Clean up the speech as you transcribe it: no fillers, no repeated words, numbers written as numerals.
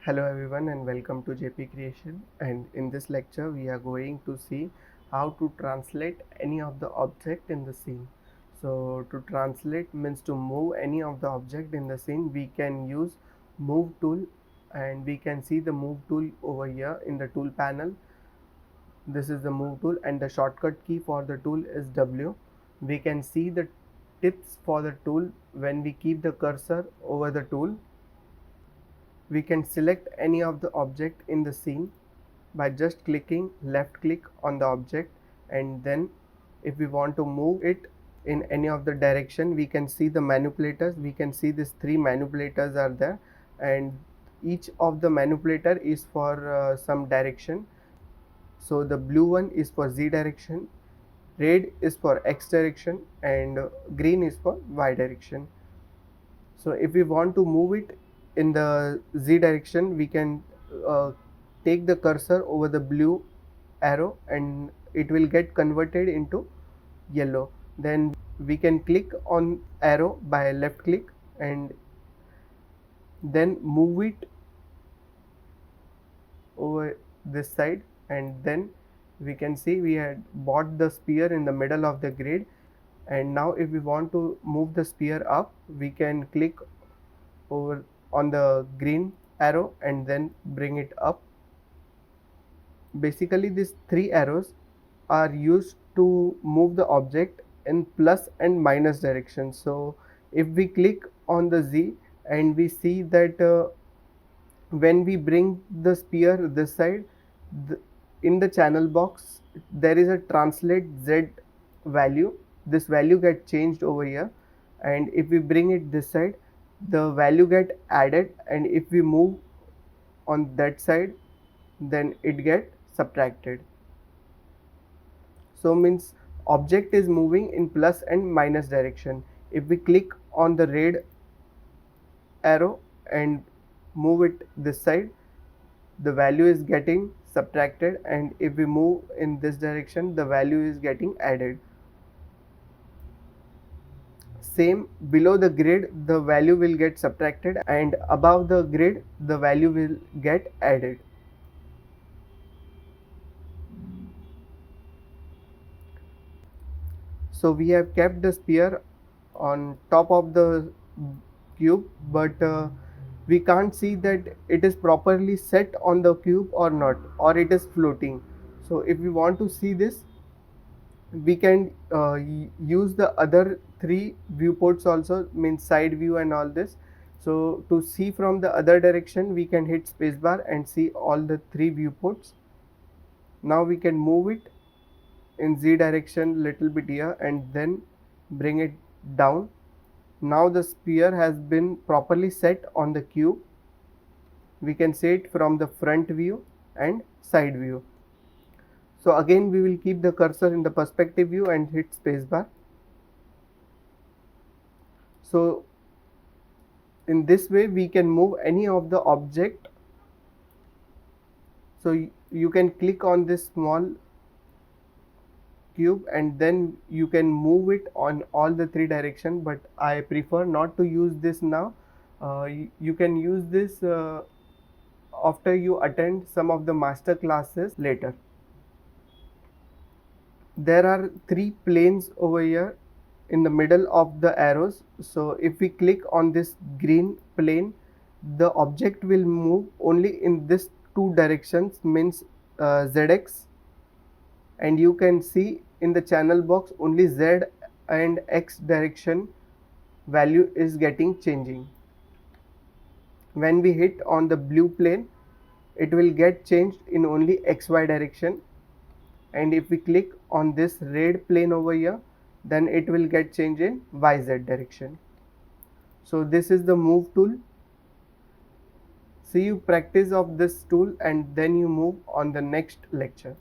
Hello everyone and welcome to JP Creation, and in this lecture we are going to see how to translate any of the object in the scene. So to translate means to move any of the object in the scene. We can use move tool, and we can see the move tool over here in the tool panel. This is the move tool and the shortcut key for the tool is W. We can see the tips for the tool when we keep the cursor over the tool. We can select any of the object in the scene by just clicking left click on the object, and then if we want to move it in any of the direction, we can see the manipulators. We can see these three manipulators are there, and each of the manipulator is for some direction. So the blue one is for Z direction, red is for X direction, and green is for Y direction. So if we want to move it in the Z direction, we can uh, take the cursor over the blue arrow and it will get converted into yellow. Then we can click on arrow by left click and then move it over this side, and then we can see we had bought the sphere in the middle of the grid. And now if we want to move the sphere up, we can click over on the green arrow and then bring it up. Basically these three arrows are used to move the object in plus and minus direction. So if we click on the Z and we see that when we bring the sphere this side, in the channel box there is a translate Z value. This value get changed over here, and if we bring it this side, the value get added, and if we move on that side, then it get subtracted. So means object is moving in plus and minus direction. If we click on the red arrow and move it this side, the value is getting subtracted, and if we move in this direction, the value is getting added. Same below the grid, the value will get subtracted, and above the grid the value will get added. So we have kept the sphere on top of the cube, but we can't see that it is properly set on the cube or not, or it is floating. So if we want to see this, we can use the other three viewports also, means side view and all this. So to see from the other direction, we can hit spacebar and see all the three viewports. Now we can move it in Z direction little bit here and then bring it down. Now the sphere has been properly set on the cube. We can see it from the front view and side view. So again we will keep the cursor in the perspective view and hit spacebar. So in this way we can move any of the object. So you can click on this small cube and then you can move it on all the three directions, but I prefer not to use this now. You can use this after you attend some of the master classes later. There are three planes over here in the middle of the arrows. So if we click on this green plane, the object will move only in this two directions, means ZX, and you can see in the channel box only Z and X direction value is getting changing. When we hit on the blue plane, it will get changed in only XY direction, and if we click on this red plane over here, then it will get changed in YZ direction. So this is the move tool. See you practice of this tool and then you move on the next lecture.